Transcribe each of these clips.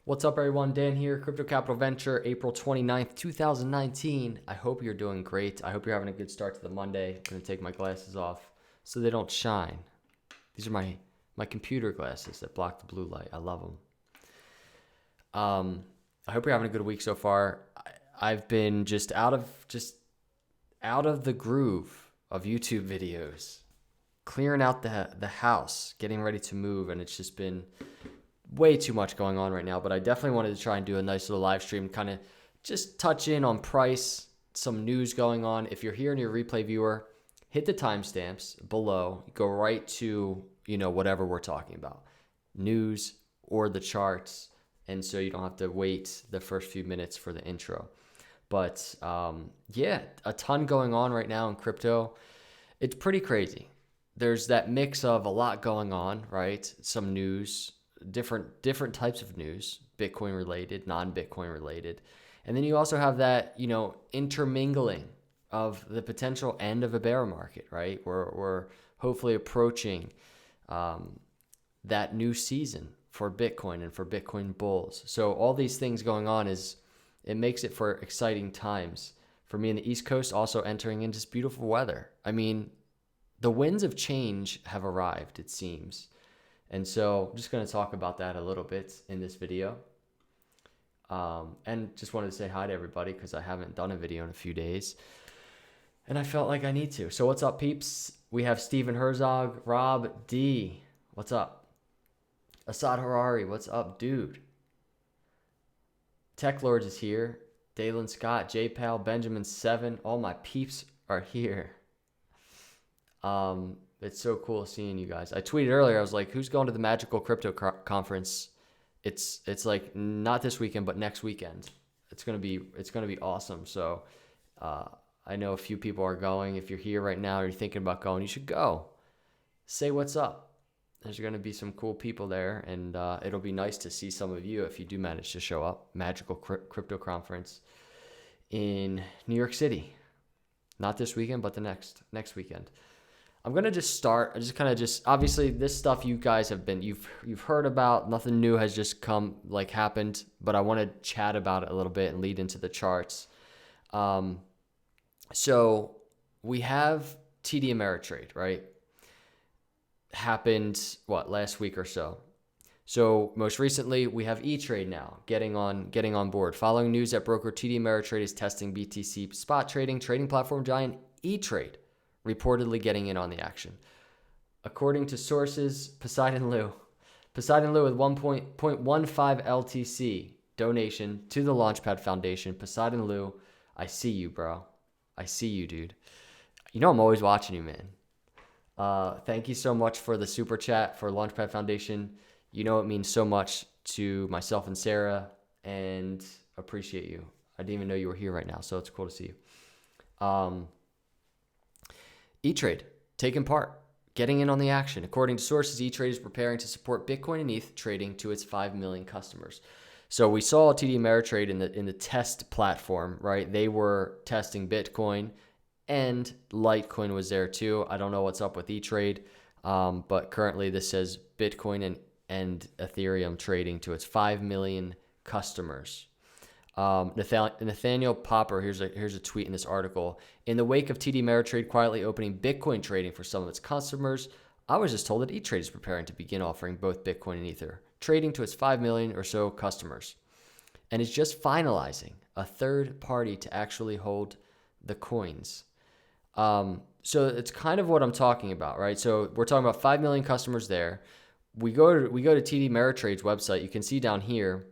What's up, everyone? Dan here, Crypto Capital Venture, April 29th, 2019. I hope you're doing great. I hope you're having a good start to the Monday. I'm going to take my glasses off so they don't shine. These are my computer glasses that block the blue light. I love them. I hope you're having a good week so far. I've been just out of the groove of YouTube videos, clearing out the house, getting ready to move, and it's just been way too much going on right now. But I definitely wanted to try and do a nice little live stream, kind of just touch in on price, some news going on. If you're here and you're a replay viewer, hit the timestamps below. Go right to whatever we're talking about, news or the charts, and so you don't have to wait the first few minutes for the intro. But yeah, a ton going on right now in crypto. It's pretty crazy. There's that mix of a lot going on, right? Some news, different types of news, Bitcoin related, non-Bitcoin related. And then you also have that, intermingling of the potential end of a bear market, right? We're hopefully approaching that new season for Bitcoin and for Bitcoin bulls. So all these things going on it makes it for exciting times. For me in the East Coast, also entering into this beautiful weather. I mean, the winds of change have arrived, it seems. And so I'm just going to talk about that a little bit in this video. And just wanted to say hi to everybody because I haven't done a video in a few days. And I felt like I need to. So what's up, peeps? We have Steven Herzog, Rob D. What's up? Assad Harari, what's up, dude? Tech Lords is here. Dalen Scott, JPal, Benjamin 7. All my peeps are here. It's so cool seeing you guys. I tweeted earlier, I was like, who's going to the Magical Crypto Conference? It's like not this weekend, but next weekend. It's gonna be awesome. So I know a few people are going. If you're here right now or you're thinking about going, you should go. Say what's up. There's going to be some cool people there, and it'll be nice to see some of you if you do manage to show up. Magical Crypto Conference in New York City. Not this weekend, but the next weekend. I'm going to just start. Obviously this stuff you guys you've heard about. Nothing new has just happened, but I want to chat about it a little bit and lead into the charts. So we have TD Ameritrade, right? Happened last week or so. So most recently we have E-Trade now getting on board. Following news that broker TD Ameritrade is testing BTC spot trading platform giant E-Trade reportedly getting in on the action. According to sources, Poseidon Lou with 1.15 LTC donation to the LAUNCHPAD Foundation. Poseidon Lou, I see you, bro. I see you, dude. I'm always watching you, man. Thank you so much for the super chat for LAUNCHPAD Foundation. It means so much to myself and Sarah, and appreciate you. I didn't even know you were here right now, so it's cool to see you. E-Trade taking part, getting in on the action. According to sources, E-Trade is preparing to support Bitcoin and ETH trading to its 5 million customers. So we saw TD Ameritrade in the test platform, right? They were testing Bitcoin, and Litecoin was there too. I don't know what's up with E-Trade, but currently this says Bitcoin and Ethereum trading to its 5 million customers. Nathaniel Popper, here's a tweet in this article. In the wake of TD Ameritrade quietly opening Bitcoin trading for some of its customers, I was just told that E-Trade is preparing to begin offering both Bitcoin and Ether trading to its 5 million or so customers, and is just finalizing a third party to actually hold the coins. So it's kind of what I'm talking about, right? So we're talking about 5 million customers there. We go to TD Ameritrade's website. You can see down here.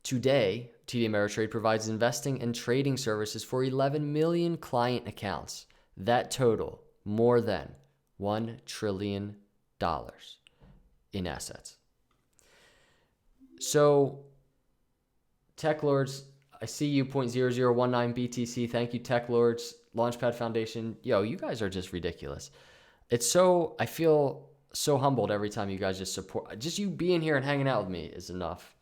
Today, TD Ameritrade provides investing and trading services for 11 million client accounts that total more than $1 trillion in assets. So, Tech Lords, I see you, 0.0019 BTC. Thank you, Tech Lords, LAUNCHPAD Foundation. You guys are just ridiculous. I feel so humbled every time you guys just support. Just you being here and hanging out with me is enough.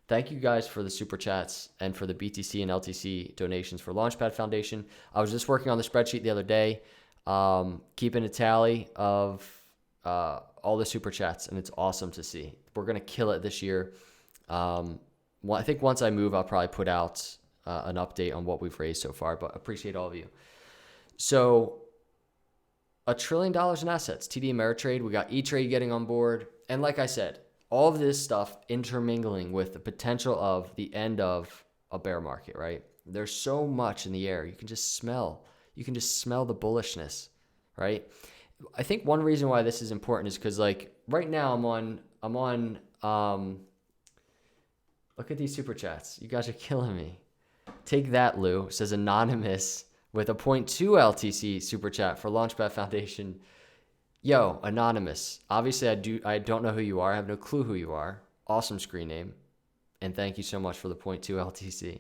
Thank you guys for the super chats and for the BTC and LTC donations for LAUNCHPAD Foundation. I was just working on the spreadsheet the other day, keeping a tally of all the super chats, and it's awesome to see. We're going to kill it this year. Well, I think once I move, I'll probably put out an update on what we've raised so far, but appreciate all of you. So $1 trillion in assets, TD Ameritrade, we got E-Trade getting on board. And like I said, all of this stuff intermingling with the potential of the end of a bear market, right? There's so much in the air. You can just smell the bullishness, right? I think one reason why this is important is because like right now I'm on look at these super chats. You guys are killing me. Take that, Lou, says anonymous with a 0.2 LTC super chat for Launchpad Foundation. Yo, anonymous. Obviously I don't know who you are. I have no clue who you are. Awesome screen name. And thank you so much for the 0.2 LTC.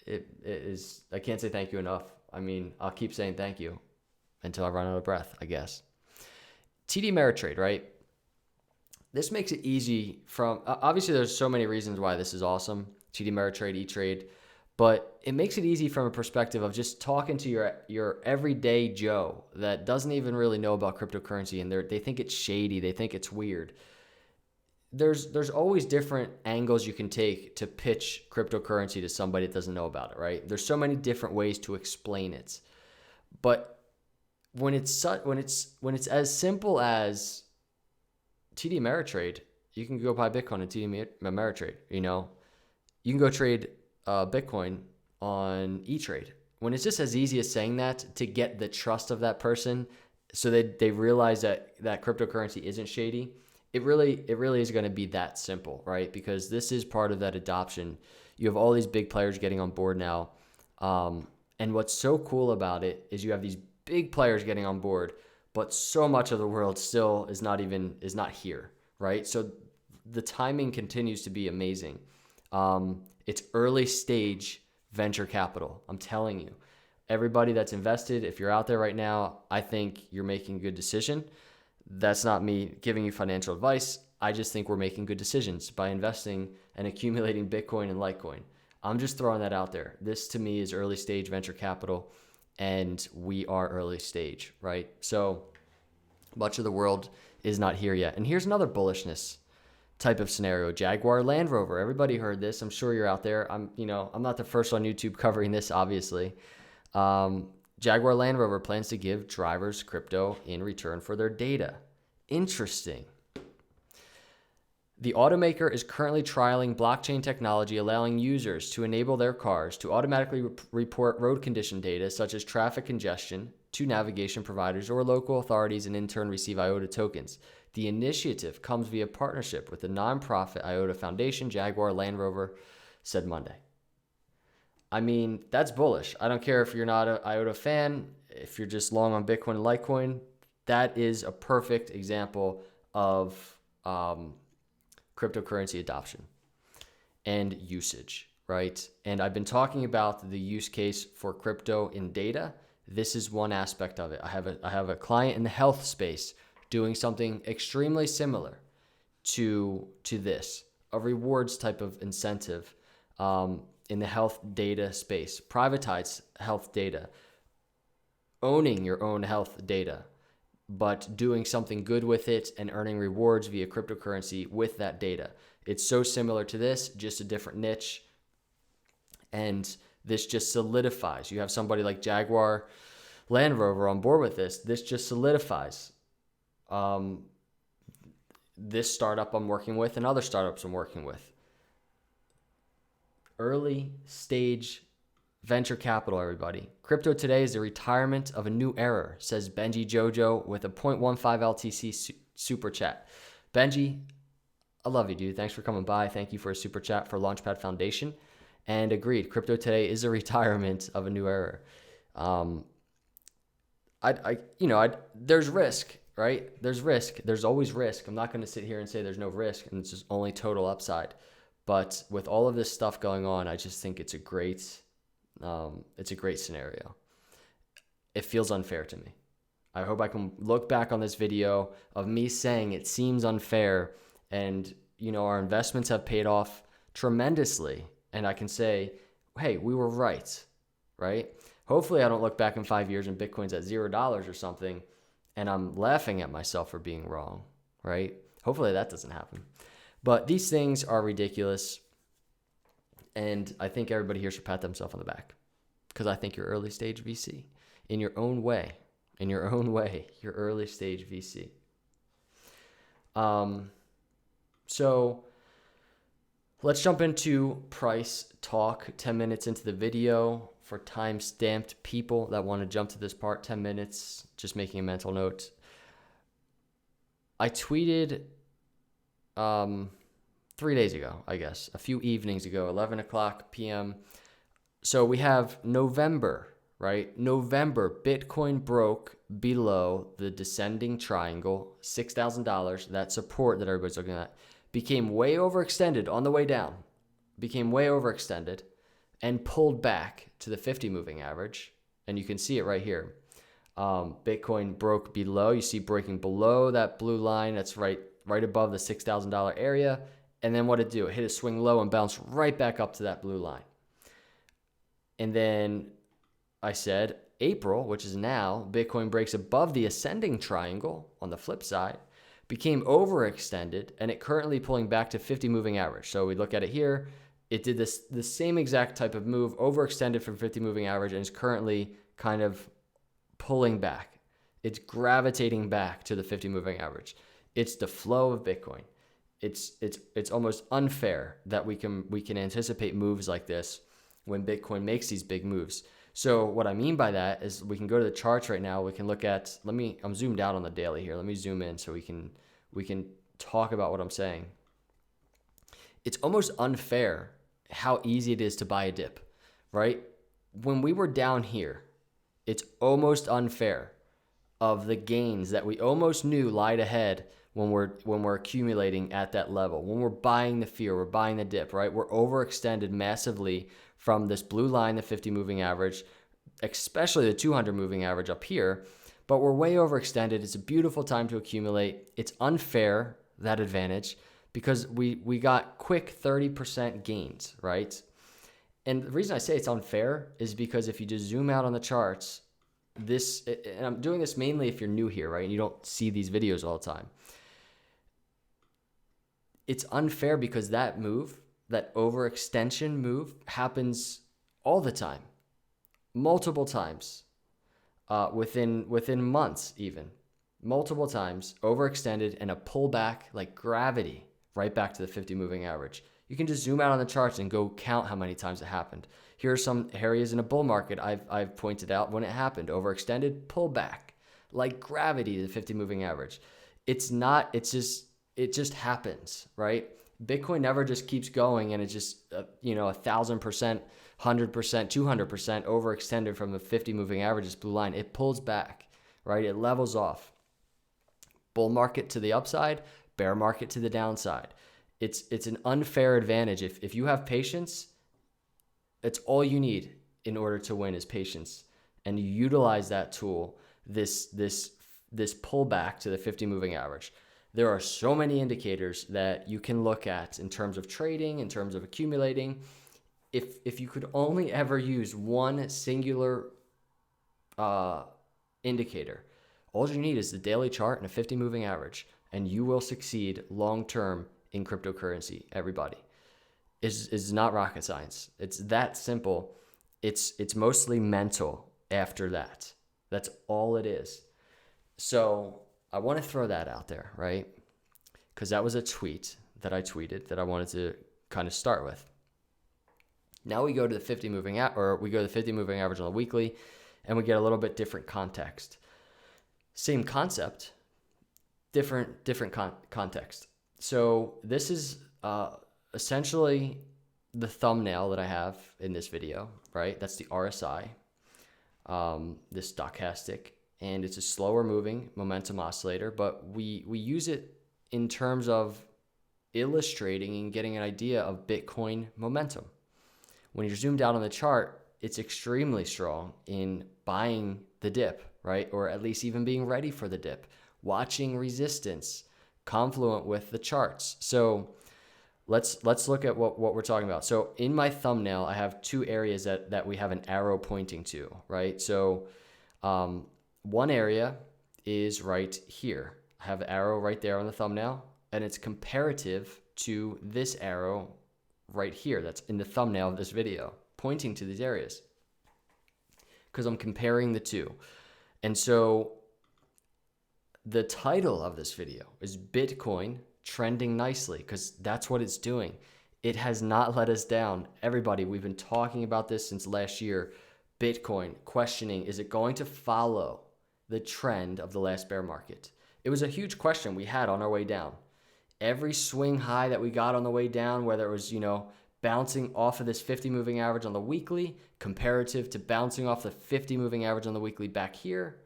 It is, I can't say thank you enough. I mean, I'll keep saying thank you until I run out of breath, I guess. TD Ameritrade, right? This makes it easy from, obviously there's so many reasons why this is awesome. TD Ameritrade, E-Trade, but it makes it easy from a perspective of just talking to your everyday Joe that doesn't even really know about cryptocurrency, and they think it's shady, they think it's weird. There's always different angles you can take to pitch cryptocurrency to somebody that doesn't know about it, right? There's so many different ways to explain it. But when it's as simple as TD Ameritrade, you can go buy Bitcoin in TD Ameritrade, you know? You can go trade Bitcoin on E-Trade. When it's just as easy as saying that to get the trust of that person so that they realize that cryptocurrency isn't shady, it really is going to be that simple, right? Because this is part of that adoption. You have all these big players getting on board now. And what's so cool about it is you have these big players getting on board, but so much of the world still is not here, right? So the timing continues to be amazing. It's early stage venture capital. I'm telling you, everybody that's invested, if you're out there right now, I think you're making a good decision. That's not me giving you financial advice. I just think we're making good decisions by investing and accumulating Bitcoin and Litecoin. I'm just throwing that out there. This to me is early stage venture capital, and we are early stage, right? So much of the world is not here yet. And here's another bullishness type of scenario. Jaguar Land Rover. Everybody heard this. I'm sure you're out there. I'm not the first on YouTube covering this, obviously. Jaguar Land Rover plans to give drivers crypto in return for their data. Interesting. The automaker is currently trialing blockchain technology, allowing users to enable their cars to automatically report road condition data such as traffic congestion to navigation providers or local authorities, and in turn receive IOTA tokens. The initiative comes via partnership with the nonprofit IOTA Foundation. Jaguar Land Rover said Monday. I mean, that's bullish. I don't care if you're not an IOTA fan, if you're just long on Bitcoin and Litecoin. That is a perfect example of cryptocurrency adoption and usage, right? And I've been talking about the use case for crypto in data. This is one aspect of it. I have a client in the health space doing something extremely similar to this, a rewards type of incentive in the health data space, privatized health data, owning your own health data, but doing something good with it and earning rewards via cryptocurrency with that data. It's so similar to this, just a different niche. And this just solidifies. You have somebody like Jaguar Land Rover on board with this. This just solidifies this startup I'm working with and other startups I'm working with. Early stage venture capital, everybody. Crypto today is the retirement of a new era, says Benji Jojo with a 0.15 LTC super chat. Benji, I love you, dude. Thanks for coming by. Thank you for a super chat for Launchpad Foundation. And agreed, crypto today is a retirement of a new era. There's risk, right? There's risk. There's always risk. I'm not going to sit here and say there's no risk and it's just only total upside. But with all of this stuff going on, I just think it's a great scenario. It feels unfair to me. I hope I can look back on this video of me saying it seems unfair, and our investments have paid off tremendously, and I can say, hey, we were right? Hopefully I don't look back in 5 years and Bitcoin's at $0 or something, and I'm laughing at myself for being wrong, right? Hopefully that doesn't happen. But these things are ridiculous. And I think everybody here should pat themselves on the back, because I think you're early stage VC in your own way. In your own way, you're early stage VC. So let's jump into price talk. 10 minutes into the video for time-stamped people that want to jump to this part. 10 minutes, just making a mental note. I tweeted 3 days ago, I guess, a few evenings ago, 11 o'clock p.m. So we have November, right? November, Bitcoin broke below the descending triangle, $6,000, that support that everybody's looking at, became way overextended on the way down, and pulled back to the 50 moving average. And you can see it right here. Bitcoin broke below. You see breaking below that blue line that's right above the $6,000 area. And then what did it do? It hit a swing low and bounced right back up to that blue line. And then I said April, which is now, Bitcoin breaks above the ascending triangle on the flip side, became overextended, and it currently pulling back to 50 moving average. So we look at it here. It did the same exact type of move, overextended from 50 moving average, and is currently kind of pulling back. It's gravitating back to the 50 moving average. It's the flow of Bitcoin. It's almost unfair that we can anticipate moves like this when Bitcoin makes these big moves. So what I mean by that is we can go to the charts right now. We can look at, I'm zoomed out on the daily here. Let me zoom in so we can talk about what I'm saying. It's almost unfair how easy it is to buy a dip, right? When we were down here, it's almost unfair of the gains that we almost knew lied ahead when we're accumulating at that level. When we're buying the fear, we're buying the dip, right? We're overextended massively from this blue line, the 50 moving average, especially the 200 moving average up here, but we're way overextended. It's a beautiful time to accumulate. It's unfair, that advantage, because we got quick 30% gains, right? And the reason I say it's unfair is because if you just zoom out on the charts, and I'm doing this mainly if you're new here, right? And you don't see these videos all the time. It's unfair because that move, that overextension move, happens all the time, multiple times, within months even, multiple times, overextended, and a pullback like gravity right back to the 50 moving average. You can just zoom out on the charts and go count how many times it happened. Here are some areas in a bull market I've pointed out when it happened. Overextended, pullback, like gravity to the 50 moving average. It just happens, right? Bitcoin never just keeps going and it's just 1,000%, 100%, 200% overextended from the 50 moving averages blue line. It pulls back, right? It levels off. Bull market to the upside, bear market to the downside. It's an unfair advantage. If you have patience, it's all you need in order to win is patience. And you utilize that tool, this pullback to the 50 moving average. There are so many indicators that you can look at in terms of trading, in terms of accumulating. If you could only ever use one singular indicator, all you need is the daily chart and a 50 moving average, and you will succeed long-term in cryptocurrency, everybody. Is not rocket science. It's that simple. It's mostly mental after that. That's all it is. So I want to throw that out there, right? Because that was a tweet that I tweeted that I wanted to kind of start with. Now we go to the 50 moving we go to the 50 moving average on the weekly, and we get a little bit different context. Same concept, different context. So this is essentially the thumbnail that I have in this video, right? That's the RSI, this stochastic, and it's a slower moving momentum oscillator, but we use it in terms of illustrating and getting an idea of Bitcoin momentum. When you're zoomed out on the chart, it's extremely strong in buying the dip, right? Or at least even being ready for the dip, watching resistance confluent with the charts. So let's look at what we're talking about. So in my thumbnail, I have two areas that we have an arrow pointing to, right? So one area is right here. I have an arrow right there on the thumbnail, and it's comparative to this arrow right here that's in the thumbnail of this video, pointing to these areas, because I'm comparing the two. And so the title of this video is Bitcoin Trending Nicely, because that's what it's doing. It has not let us down. Everybody, we've been talking about this since last year. Bitcoin, questioning, is it going to follow the trend of the last bear market? It was a huge question we had on our way down. Every swing high that we got on the way down, whether it was, bouncing off of this 50 moving average on the weekly, comparative to bouncing off the 50 moving average on the weekly back here,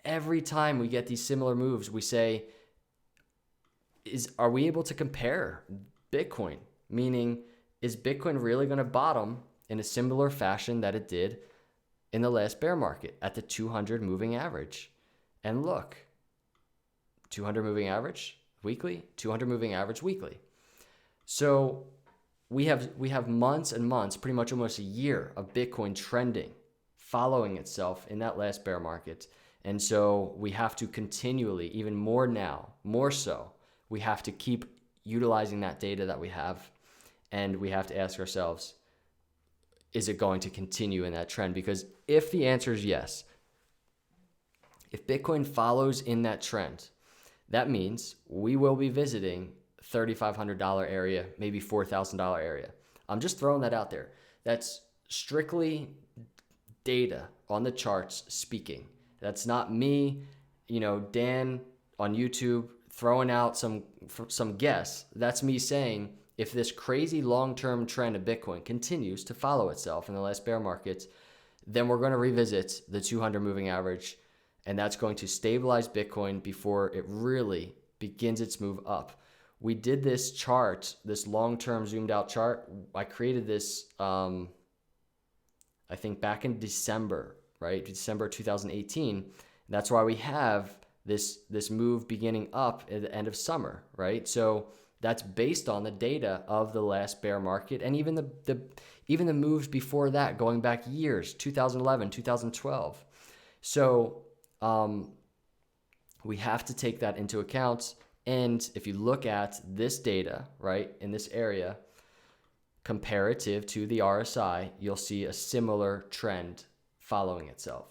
every time we get these similar moves, we say, are we able to compare Bitcoin? Meaning, is Bitcoin really going to bottom in a similar fashion that it did in the last bear market at the 200 moving average? And look, 200 moving average weekly, 200 moving average weekly. So we have months and months, pretty much almost a year of Bitcoin trending, following itself in that last bear market. And so we have to continually, even more now, more so, we have to keep utilizing that data that we have. And we have to ask ourselves, is it going to continue in that trend? Because if the answer is yes, if Bitcoin follows in that trend, that means we will be visiting $3,500 area, maybe $4,000 area. I'm just throwing that out there. That's strictly data on the charts speaking. That's not me, Dan on YouTube throwing out some guess. That's me saying, if this crazy long-term trend of Bitcoin continues to follow itself in the last bear market, then we're going to revisit the 200 moving average, and that's going to stabilize Bitcoin before it really begins its move up. We did this chart, this long-term zoomed out chart. I created this, I think back in December, right? December 2018. That's why we have this move beginning up at the end of summer, right? So that's based on the data of the last bear market, and even the moves before that, going back years, 2011, 2012. So we have to take that into account. And if you look at this data, right, in this area, comparative to the RSI, you'll see a similar trend following itself.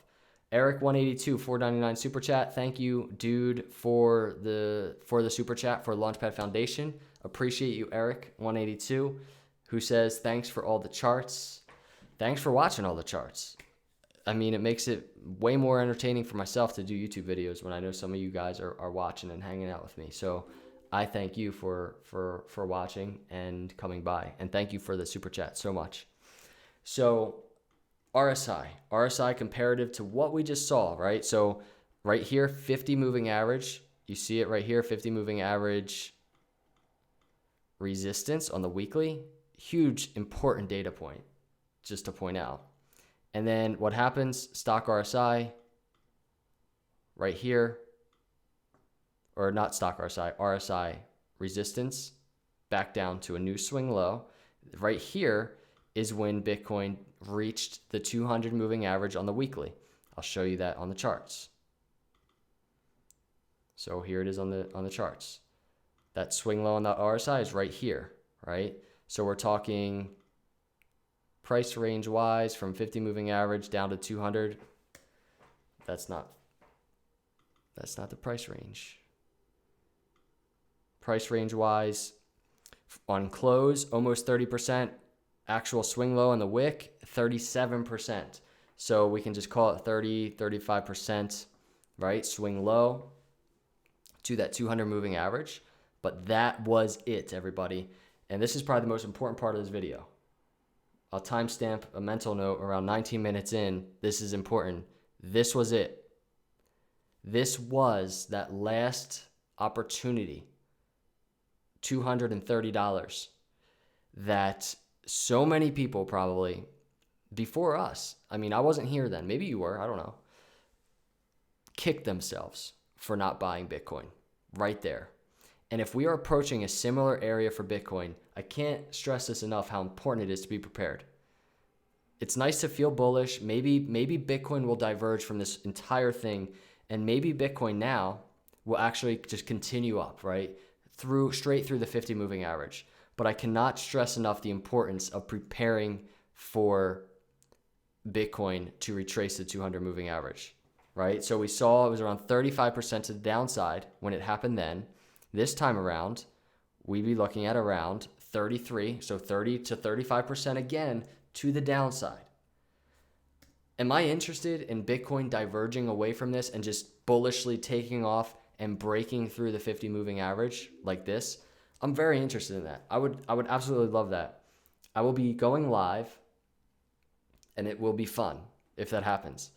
Eric 182 499 super chat. Thank you, dude, for the super chat for Launchpad Foundation. Appreciate you, Eric 182, who says thanks for all the charts. Thanks for watching all the charts. I mean, it makes it way more entertaining for myself to do YouTube videos when I know some of you guys are watching and hanging out with me. So I thank you for watching and coming by, and thank you for the super chat so much. So RSI comparative to what we just saw, right? So right here, 50 moving average. You see it right here, 50 moving average resistance on the weekly. Huge, important data point, just to point out. And then what happens? Stock RSI right here, or not stock RSI, RSI resistance back down to a new swing low. Right here is when Bitcoin reached the 200 moving average on the weekly. I'll show you that on the charts. So here it is on the charts. That swing low on the RSI is right here, right? So we're talking price range wise from 50 moving average down to 200. That's not the price range. Price range wise on close, almost 30%. Actual swing low on the wick, 37%. So we can just call it 30, 35%, right? Swing low to that 200 moving average. But that was it, everybody. And this is probably the most important part of this video. I'll timestamp a mental note around 19 minutes in. This is important. This was it. This was that last opportunity, $230, that so many people probably before us, I mean, I wasn't here then, maybe you were, I don't know, kicked themselves for not buying Bitcoin right there. And if we are approaching a similar area for Bitcoin, I can't stress this enough how important it is to be prepared. It's nice to feel bullish. Maybe Bitcoin will diverge from this entire thing, and maybe Bitcoin now will actually just continue up, right? straight through the 50 moving average. But I cannot stress enough the importance of preparing for Bitcoin to retrace the 200 moving average, right? So we saw it was around 35% to the downside when it happened then. This time around, we'd be looking at around 33, so 30 to 35% again to the downside. Am I interested in Bitcoin diverging away from this and just bullishly taking off and breaking through the 50 moving average like this? I'm very interested in that. I would absolutely love that. I will be going live and it will be fun if that happens.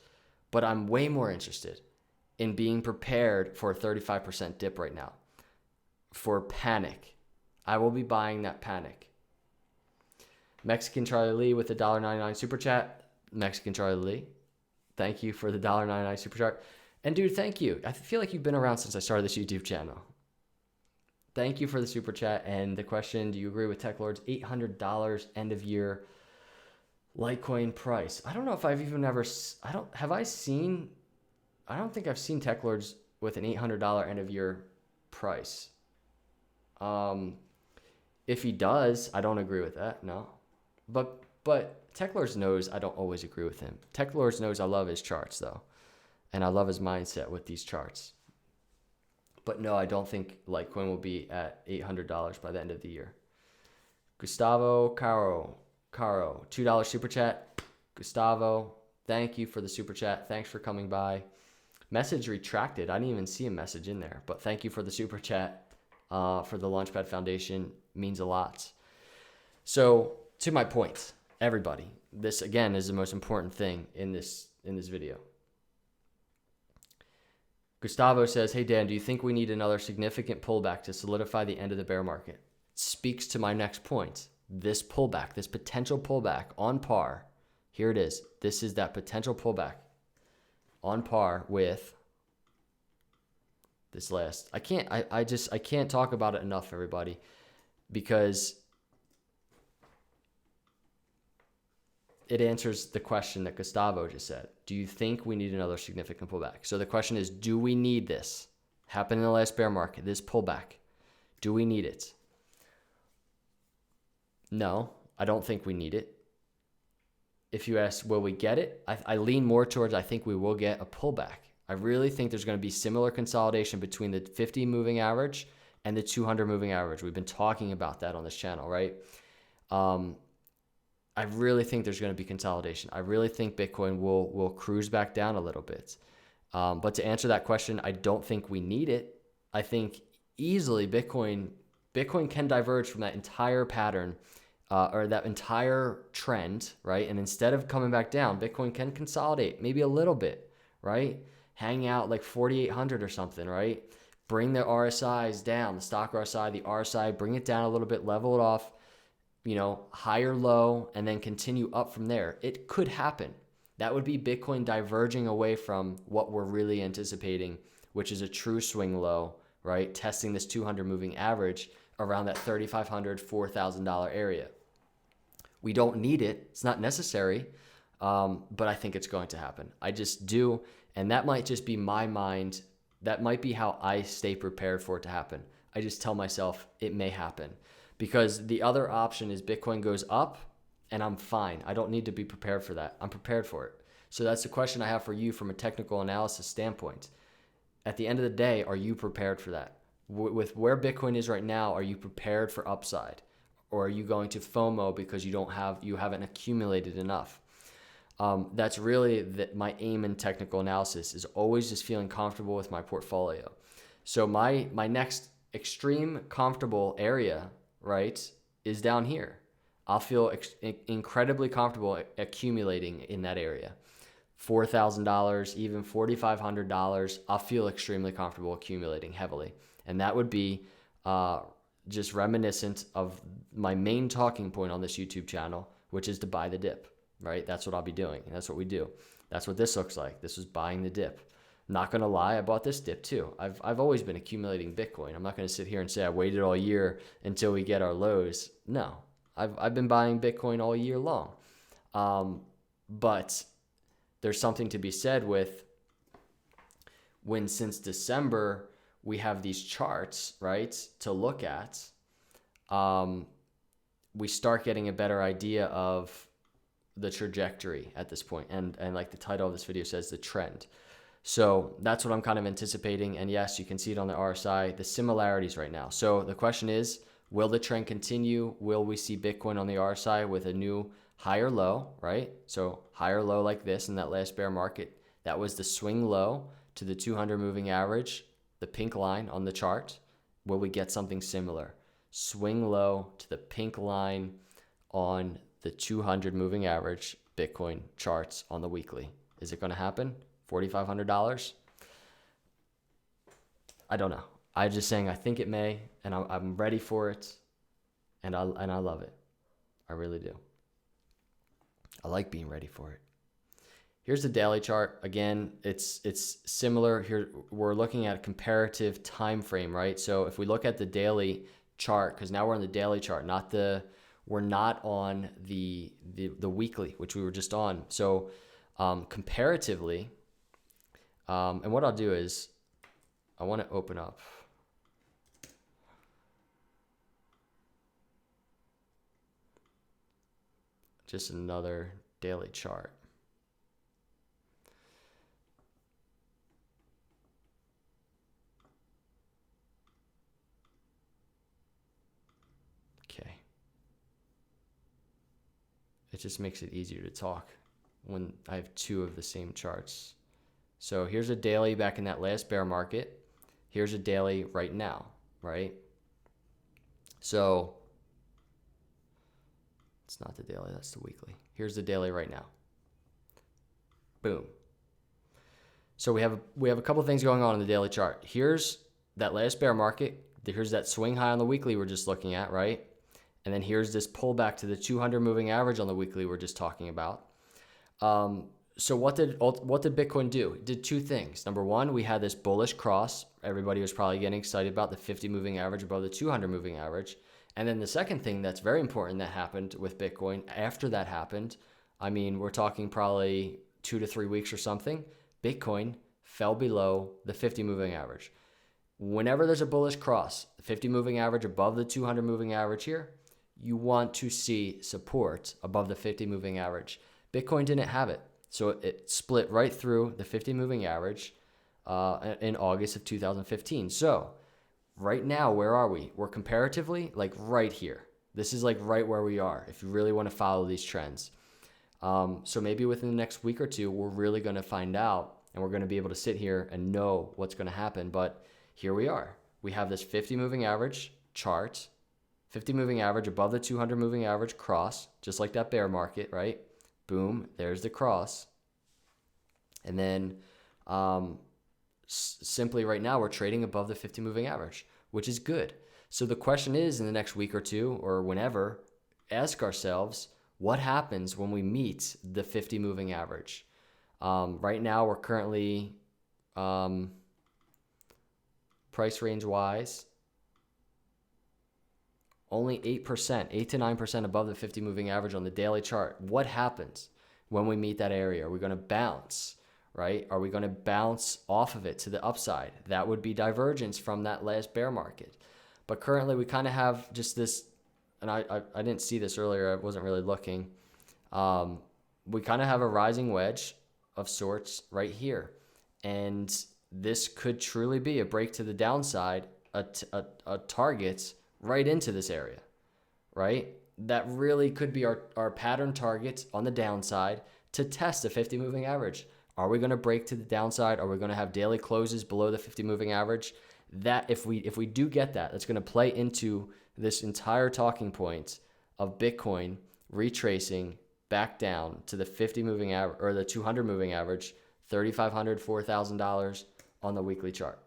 But I'm way more interested in being prepared for a 35% dip right now. For panic. I will be buying that panic. Mexican Charlie Lee with the $1.99 super chat. Mexican Charlie Lee, thank you for the $1.99 super chat. And dude, thank you. I feel like you've been around since I started this YouTube channel. Thank you for the super chat. And the question, do you agree with Tech Lord's $800 end of year Litecoin price? I don't know if I've even ever, I don't think I've seen Tech Lords with an $800 end of year price. If he does, I don't agree with that. No, but Tech Lords knows I don't always agree with him. Tech Lords knows I love his charts though. And I love his mindset with these charts. But no, I don't think Litecoin will be at $800 by the end of the year. Gustavo Caro, $2 super chat. Gustavo, thank you for the super chat. Thanks for coming by. Message retracted. I didn't even see a message in there, but thank you for the super chat for the LAUNCHPAD Foundation. Means a lot. So to my point, everybody, this again is the most important thing in this video. Gustavo says, hey Dan, do you think we need another significant pullback to solidify the end of the bear market? Speaks to my next point. This pullback, this potential pullback on par. Here it is. This is that potential pullback on par with this last. I can't talk about it enough, everybody, because it answers the question that Gustavo just said. Do you think we need another significant pullback? So the question is, do we need this? Happened in the last bear market, this pullback. Do we need it? No, I don't think we need it. If you ask, will we get it? I lean more towards I think we will get a pullback. I really think there's going to be similar consolidation between the 50 moving average and the 200 moving average. We've been talking about that on this channel, right? I really think there's going to be consolidation. I really think Bitcoin will cruise back down a little bit. But to answer that question, I don't think we need it. I think easily Bitcoin can diverge from that entire pattern or that entire trend, right? And instead of coming back down, Bitcoin can consolidate maybe a little bit, right? Hang out like 4,800 or something, right? Bring the RSIs down, the stock RSI, the RSI, bring it down a little bit, level it off, higher low, and then continue up from there. It could happen. That would be Bitcoin diverging away from what we're really anticipating, which is a true swing low, right? Testing this 200 moving average around that $3,500, $4,000 area. We don't need it. It's not necessary, but I think it's going to happen. I just do, and that might just be my mind. That might be how I stay prepared for it to happen. I just tell myself it may happen. Because the other option is Bitcoin goes up and I'm fine. I don't need to be prepared for that. I'm prepared for it. So that's the question I have for you from a technical analysis standpoint. At the end of the day, are you prepared for that? With where Bitcoin is right now, are you prepared for upside? Or are you going to FOMO because you haven't accumulated enough? That's really my aim in technical analysis, is always just feeling comfortable with my portfolio. So my next extreme comfortable area, right, is down here. I'll feel incredibly comfortable accumulating in that area. $4,000, even $4,500, I'll feel extremely comfortable accumulating heavily. And that would be just reminiscent of my main talking point on this YouTube channel, which is to buy the dip, right? That's what I'll be doing, and that's what we do. That's what this looks like. This was buying the dip. Not going to lie, I bought this dip too. I've always been accumulating Bitcoin. I'm not going to sit here and say I waited all year until we get our lows. No, I've been buying Bitcoin all year long. But there's something to be said with when since December we have these charts, right, to look at, we start getting a better idea of the trajectory at this point. And like the title of this video says, the trend. So that's what I'm kind of anticipating. And yes, you can see it on the RSI, the similarities right now. So the question is, will the trend continue? Will we see Bitcoin on the RSI with a new higher low, right? So higher low like this in that last bear market. That was the swing low to the 200 moving average, the pink line on the chart. Will we get something similar? Swing low to the pink line on the 200 moving average Bitcoin charts on the weekly. Is it going to happen? $4,500? I don't know. I'm just saying I think it may, and I'm ready for it, and I love it. I really do. I like being ready for it. Here's the daily chart. Again, it's similar here. We're looking at a comparative time frame, right? So if we look at the daily chart, because now we're on the daily chart, we're not on the weekly, which we were just on. So comparatively, and what I'll do is I want to open up just another daily chart. Okay. It just makes it easier to talk when I have two of the same charts. So here's a daily back in that last bear market. Here's a daily right now, right? So it's not the daily, that's the weekly. Here's the daily right now. Boom. So we have a couple things going on in the daily chart. Here's that last bear market. Here's that swing high on the weekly we're just looking at, right? And then here's this pullback to the 200 moving average on the weekly we're just talking about. So what did Bitcoin do? It did two things. Number one, we had this bullish cross. Everybody was probably getting excited about the 50 moving average above the 200 moving average. And then the second thing that's very important that happened with Bitcoin after that happened, I mean, we're talking probably 2 to 3 weeks or something, Bitcoin fell below the 50 moving average. Whenever there's a bullish cross, the 50 moving average above the 200 moving average here, you want to see support above the 50 moving average. Bitcoin didn't have it. So it split right through the 50 moving average in August of 2015. So right now, where are we? We're comparatively like right here. This is like right where we are if you really want to follow these trends. So maybe within the next week or two, we're really going to find out and we're going to be able to sit here and know what's going to happen. But here we are. We have this 50 moving average chart, 50 moving average above the 200 moving average cross, just like that bear market, right? Boom, there's the cross. And then simply right now, we're trading above the 50 moving average, which is good. So the question is, in the next week or two or whenever, ask ourselves, what happens when we meet the 50 moving average? Right now, we're currently price range wise, only 8%, 8 to 9% above the 50 moving average on the daily chart. What happens when we meet that area? Are we going to bounce, right? Are we going to bounce off of it to the upside? That would be divergence from that last bear market. But currently we kind of have just this, and I didn't see this earlier. I wasn't really looking. We kind of have a rising wedge of sorts right here. And this could truly be a break to the downside, a target right into this area, right? That really could be our pattern target on the downside to test the 50 moving average. Are we going to break to the downside? Are we going to have daily closes below the 50 moving average? That if we do get that, that's going to play into this entire talking point of Bitcoin retracing back down to the 50 moving average or the 200 moving average, $3,500, $4,000 on the weekly chart.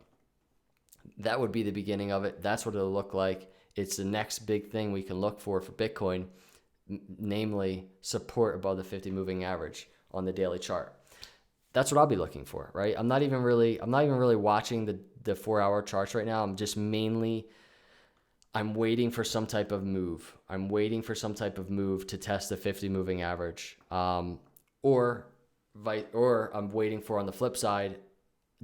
That would be the beginning of it. That's what it'll look like. It's the next big thing we can look for Bitcoin, namely support above the 50 moving average on the daily chart. That's what I'll be looking for, right? I'm not even really watching the 4-hour charts right now. I'm waiting for some type of move. I'm waiting for some type of move to test the 50 moving average. Or I'm waiting for, on the flip side,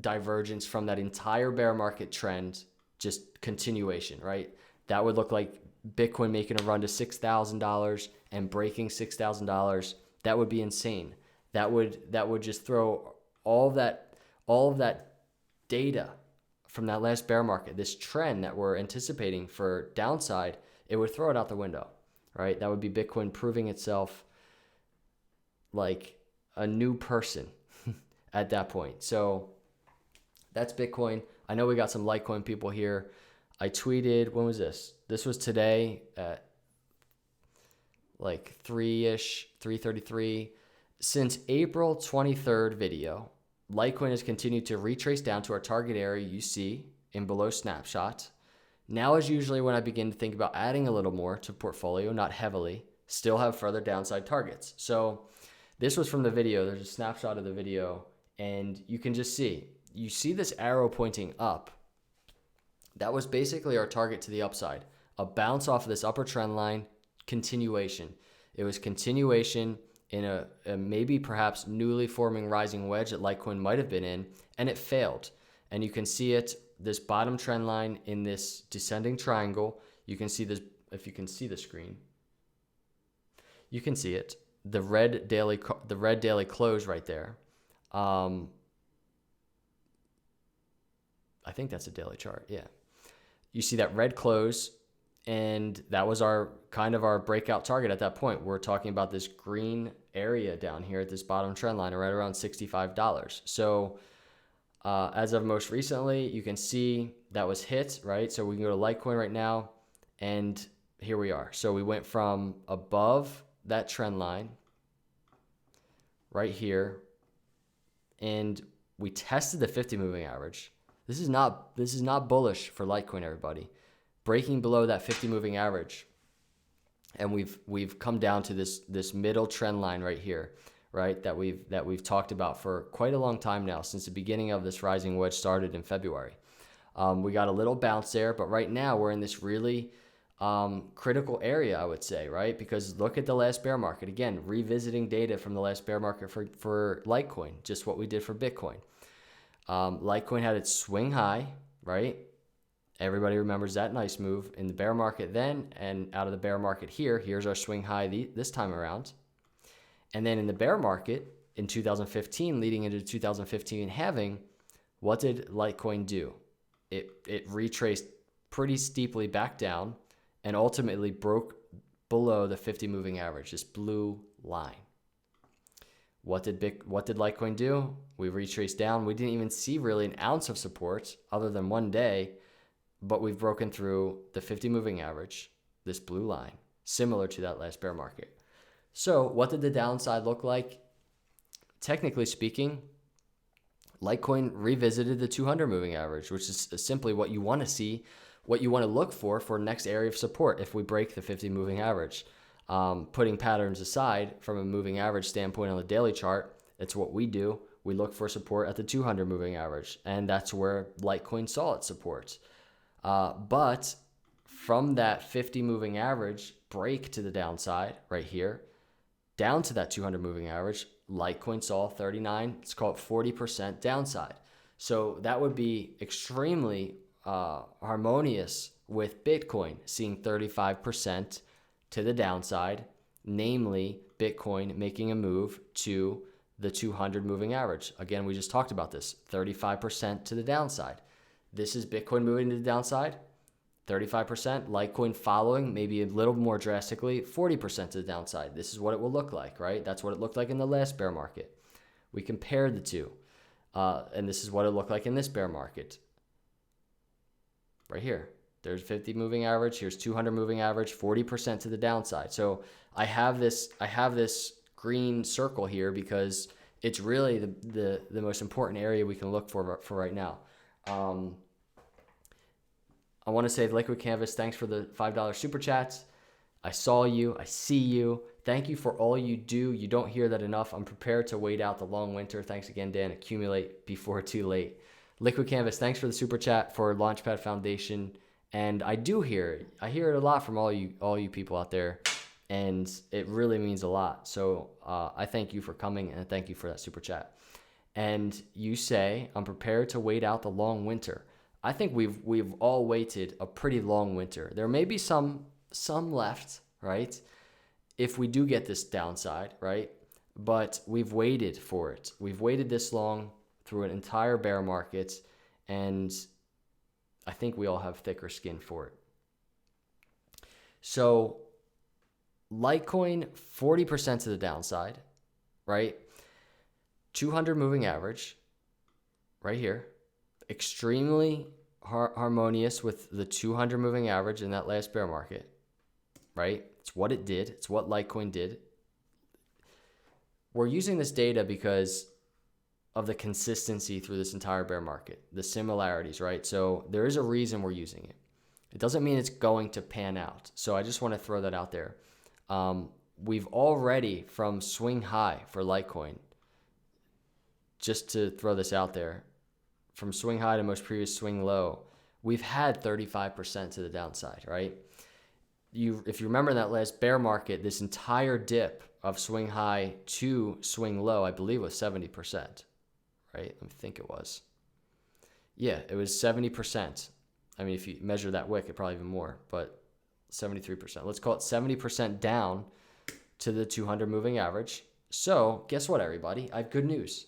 divergence from that entire bear market trend, just continuation, right? That would look like Bitcoin making a run to $6,000 and breaking $6,000. That would be insane. That would just throw all of that data from that last bear market, this trend that we're anticipating for downside, it would throw it out the window, right? That would be Bitcoin proving itself like a new person at that point. So that's Bitcoin. I know we got some Litecoin people here. I tweeted, when was this? This was today at like 3-ish, 3:33. Since April 23rd video, Litecoin has continued to retrace down to our target area you see in below snapshot. Now is usually when I begin to think about adding a little more to portfolio, not heavily, still have further downside targets. So this was from the video. There's a snapshot of the video, and you can just see, you see this arrow pointing up. That was basically our target to the upside. A bounce off of this upper trend line, continuation. It was continuation in a maybe perhaps newly forming rising wedge that Litecoin might have been in, and it failed. And you can see it, this bottom trend line in this descending triangle. You can see this, if you can see the screen. You can see it. The red daily close right there. I think that's a daily chart. Yeah. You see that red close, and that was our kind of our breakout target at that point. We're talking about this green area down here at this bottom trend line, right around $65. So as of most recently, you can see that was hit, right? So we can go to Litecoin right now, and here we are. So we went from above that trend line right here, and we tested the 50 moving average. This is not bullish for Litecoin, everybody. Breaking below that 50 moving average, and we've come down to this middle trend line right here, right? That we've talked about for quite a long time now, since the beginning of this rising wedge started in February. We got a little bounce there, but right now we're in this really critical area, I would say, right? Because look at the last bear market again, revisiting data from the last bear market for Litecoin, just what we did for Bitcoin. Litecoin had its swing high, right? Everybody remembers that nice move in the bear market then, and out of the bear market here's our swing high this time around. And then in the bear market in 2015, leading into 2015 halving, what did Litecoin do? It retraced pretty steeply back down and ultimately broke below the 50 moving average, this blue line. What did Litecoin do? We retraced down. We didn't even see really an ounce of support other than one day, but we've broken through the 50 moving average, this blue line, similar to that last bear market. So what did the downside look like? Technically speaking, Litecoin revisited the 200 moving average, which is simply what you want to see, what you want to look for next area of support if we break the 50 moving average. Putting patterns aside from a moving average standpoint on the daily chart, it's what we do. We look for support at the 200 moving average, and that's where Litecoin saw its support. But from that 50 moving average break to the downside right here, down to that 200 moving average, Litecoin saw 39, let's call it 40% downside. So that would be extremely harmonious with Bitcoin seeing 35% to the downside, namely Bitcoin making a move to the 200 moving average. Again, we just talked about this, 35% to the downside. This is Bitcoin moving to the downside, 35%, Litecoin following, maybe a little more drastically, 40% to the downside. This is what it will look like, right? That's what it looked like in the last bear market. We compared the two, and this is what it looked like in this bear market. Right here, there's 50 moving average, here's 200 moving average, 40% to the downside. So I have this green circle here because it's really the most important area we can look for right now. I want to say Liquid Canvas, thanks for the $5 super chats. I saw you, I see you. Thank you for all you do. You don't hear that enough. I'm prepared to wait out the long winter. Thanks again, Dan. Accumulate before too late. Liquid Canvas, thanks for the super chat for LAUNCHPAD Foundation. And I hear it a lot from all you people out there, and it really means a lot. So I thank you for coming, and thank you for that super chat. and you say, I'm prepared to wait out the long winter. I think we've all waited a pretty long winter. There may be some left, right? If we do get this downside, right? But we've waited for it. We've waited this long through an entire bear market, and I think we all have thicker skin for it. So Litecoin, 40% to the downside, right? 200 moving average right here. Extremely harmonious with the 200 moving average in that last bear market, right? It's what it did. It's what Litecoin did. We're using this data because of the consistency through this entire bear market, the similarities, right? So there is a reason we're using it. It doesn't mean it's going to pan out. So I just want to throw that out there. We've already, from swing high for Litecoin, just to throw this out there, from swing high to most previous swing low, we've had 35% to the downside, right? If you remember in that last bear market, this entire dip of swing high to swing low, I believe was 70%, right? I think it was. Yeah, it was 70%. I mean, if you measure that wick, it probably even more, but 73%. Let's call it 70% down to the 200 moving average. So guess what, everybody? I have good news.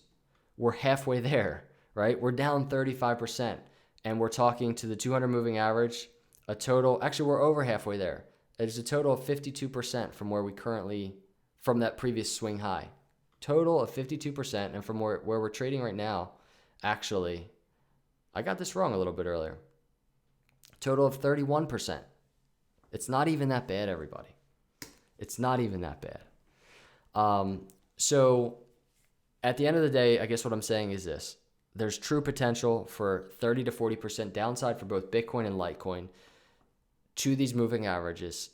We're halfway there, right? We're down 35%, and we're talking to the 200 moving average, a total, actually we're over halfway there. It's a total of 52% from where we currently, from that previous swing high. Total of 52%, and from where we're trading right now, actually, I got this wrong a little bit earlier. Total of 31%. It's not even that bad, everybody. It's not even that bad. So at the end of the day, I guess what I'm saying is this. There's true potential for 30 to 40% downside for both Bitcoin and Litecoin to these moving averages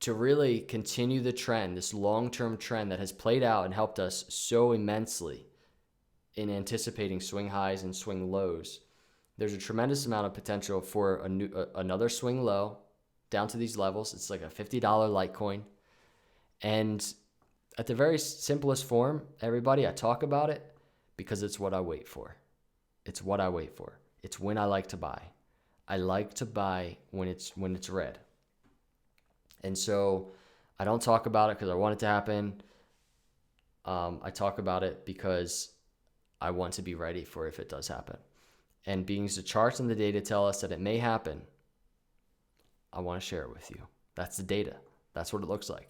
to really continue the trend, this long-term trend that has played out and helped us so immensely in anticipating swing highs and swing lows. There's a tremendous amount of potential for another swing low down to these levels. It's like a $50 Litecoin. And at the very simplest form, everybody, I talk about it because it's what I wait for. It's what I wait for. It's when I like to buy. I like to buy when it's red. And so I don't talk about it because I want it to happen. I talk about it because I want to be ready for if it does happen. And being the charts and the data tell us that it may happen, I want to share it with you. That's the data. That's what it looks like.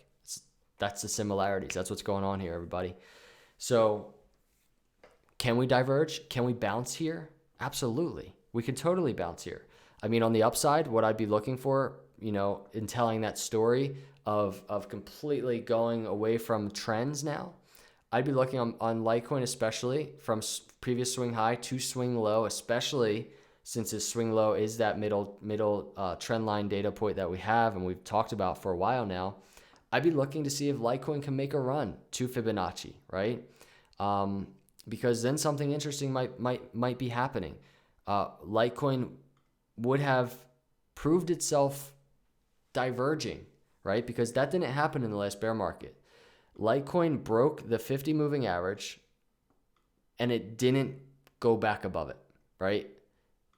That's the similarities. That's what's going on here, everybody. So can we diverge? Can we bounce here? Absolutely. We can totally bounce here. I mean, on the upside, what I'd be looking for, in telling that story of completely going away from trends now, I'd be looking on Litecoin, especially from previous swing high to swing low, especially since this swing low is that middle trend line data point that we have and we've talked about for a while now. I'd be looking to see if Litecoin can make a run to Fibonacci, right? Because then something interesting might be happening. Litecoin would have proved itself diverging, right? Because that didn't happen in the last bear market. Litecoin broke the 50 moving average and it didn't go back above it, right?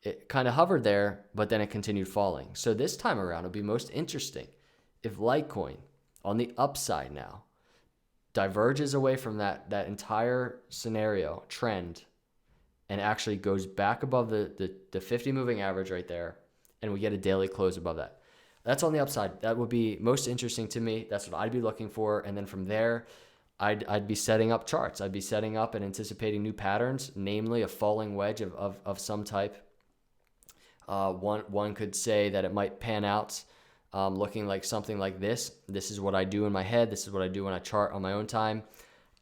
It kind of hovered there, but then it continued falling. So this time around, it'll be most interesting if Litecoin on the upside now diverges away from that entire scenario trend and actually goes back above the 50 moving average right there, and we get a daily close above that. That's on the upside. That would be most interesting to me. That's what I'd be looking for. And then from there, I'd be setting up charts. I'd be setting up and anticipating new patterns, namely a falling wedge of some type. One could say that it might pan out looking like something like this. This is what I do in my head. This is what I do when I chart on my own time.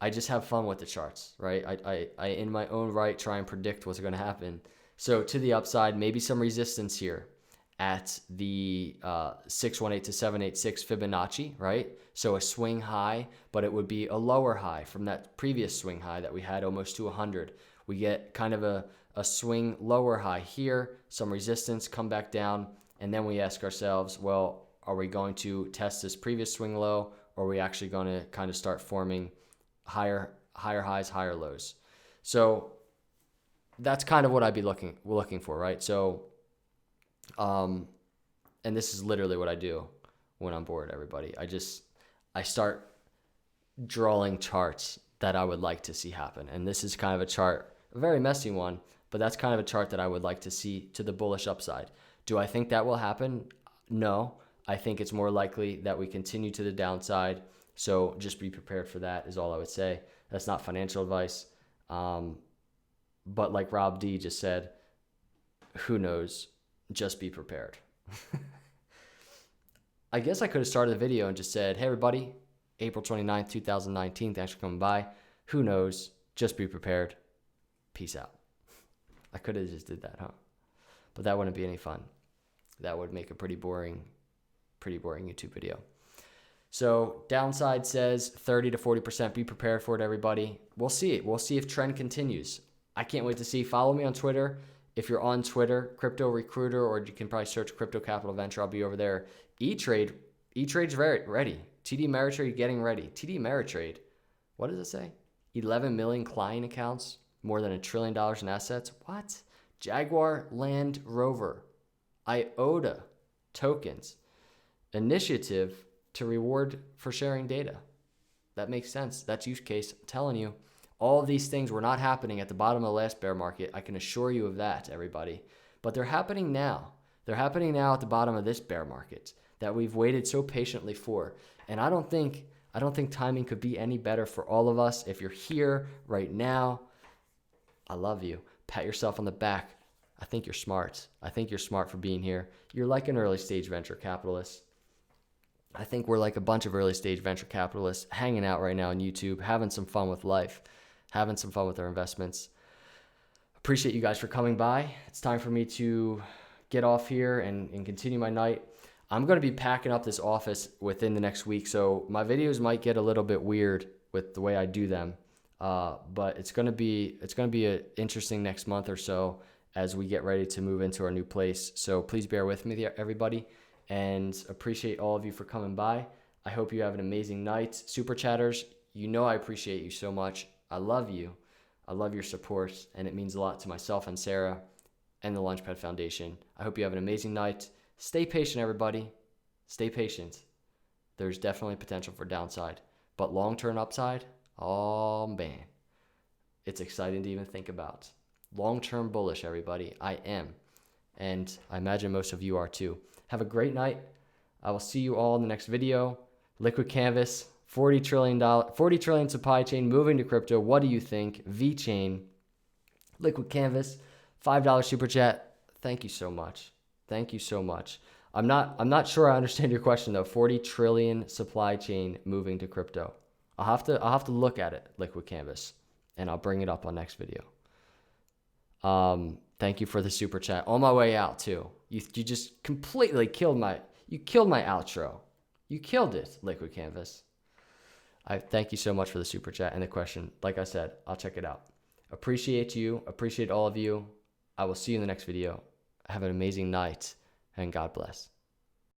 I just have fun with the charts, right? I in my own right, try and predict what's going to happen. So to the upside, maybe some resistance here at the 618 to 786 Fibonacci, right? So a swing high, but it would be a lower high from that previous swing high that we had almost to 100. We get kind of a swing lower high here, some resistance, come back down, and then we ask ourselves, well, are we going to test this previous swing low, or are we actually going to kind of start forming higher highs, higher lows? So that's kind of what I'd be looking for, right? So, and this is literally what I do when I'm bored, everybody. I start drawing charts that I would like to see happen. And this is kind of a chart, a very messy one, but that's kind of a chart that I would like to see to the bullish upside. Do I think that will happen? No. I think it's more likely that we continue to the downside. So just be prepared for that is all I would say. That's not financial advice. But like Rob D just said, who knows? Just be prepared. I guess I could have started the video and just said, hey, everybody, April 29th, 2019. Thanks for coming by. Who knows? Just be prepared. Peace out. I could have just did that, huh? But that wouldn't be any fun. That would make a pretty boring YouTube video. So downside says 30 to 40%. Be prepared for it, everybody. We'll see it. We'll see if trend continues. I can't wait to see. Follow me on Twitter. If you're on Twitter, Crypto Recruiter, or you can probably search Crypto Capital Venture. I'll be over there. E-Trade's very ready. TD Ameritrade getting ready. TD Ameritrade, what does it say? 11 million client accounts, more than $1 trillion in assets. What? Jaguar Land Rover, IOTA tokens, initiative to reward for sharing data. That makes sense. That's use case. I'm telling you, all of these things were not happening at the bottom of the last bear market. I can assure you of that, everybody. But they're happening now. They're happening now at the bottom of this bear market that we've waited so patiently for. And I don't think timing could be any better for all of us. If you're here right now, I love you. Pat yourself on the back. I think you're smart. I think you're smart for being here. You're like an early stage venture capitalist. I think we're like a bunch of early stage venture capitalists hanging out right now on YouTube, having some fun with life, having some fun with our investments. Appreciate you guys for coming by. It's time for me to get off here and continue my night. I'm going to be packing up this office within the next week, so my videos might get a little bit weird with the way I do them. But it's going to be an interesting next month or so as we get ready to move into our new place. So please bear with me, everybody, and appreciate all of you for coming by. I hope you have an amazing night. Super Chatters, you know I appreciate you so much. I love you. I love your support, and it means a lot to myself and Sarah and the LAUNCHPAD Foundation. I hope you have an amazing night. Stay patient, everybody. Stay patient. There's definitely potential for downside, but long-term upside, oh man, it's exciting to even think about. Long-term bullish, everybody. I am, and I imagine most of you are too. Have a great night. I will see you all in the next video. Liquid Canvas, $40 trillion supply chain moving to crypto. What do you think? VeChain, Liquid Canvas, $5 super chat. Thank you so much. Thank you so much. I'm not sure I understand your question though. 40 trillion supply chain moving to crypto. I'll have to look at it, Liquid Canvas, and I'll bring it up on next video. Thank you for the super chat. On my way out too. You just completely killed my outro. You killed it, Liquid Canvas. I thank you so much for the super chat and the question. Like I said, I'll check it out. Appreciate you. Appreciate all of you. I will see you in the next video. Have an amazing night, and God bless.